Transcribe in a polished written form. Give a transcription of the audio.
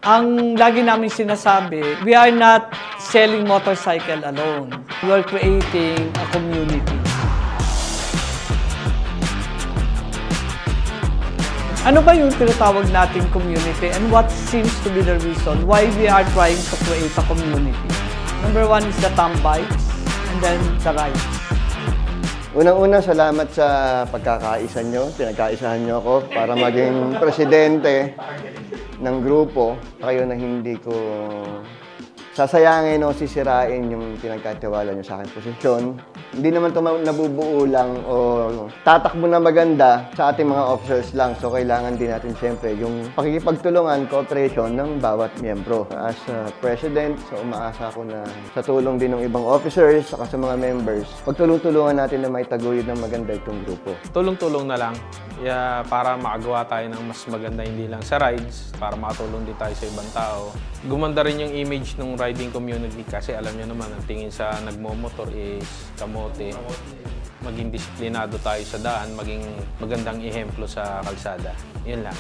Ang lagi namin sinasabi, we are not selling motorcycle alone. We are creating a community. Ano ba yung tinatawag nating community and what seems to be the reason why we are trying to create a community? Number one is the tambikes and then the rides. Unang-una, salamat sa pagkakaisa nyo. Pinagkaisahan nyo ako para maging presidente ng grupo. Kayo na hindi ko sasayangin o sisirain yung pinagkatiwala nyo sa aking posisyon. Hindi naman ito nabubuo lang o tatakbo na maganda sa ating mga officers lang. So, kailangan din natin siyempre yung pakikipagtulungan, cooperation ng bawat miyembro. As president, so umaasa ako na sa tulong din ng ibang officers saka sa mga members, pagtulong-tulungan natin na may taguyod ng maganda itong grupo. Tulong-tulong na lang para makagawa tayo ng mas maganda, hindi lang sa rides, para makatulong din tayo sa ibang tao. Gumanda rin yung image ng riding community kasi alam niyo naman, ang tingin sa nagmomotor is kamote. Maging disiplinado tayo sa daan, maging magandang ehemplo sa kalsada. Yun lang.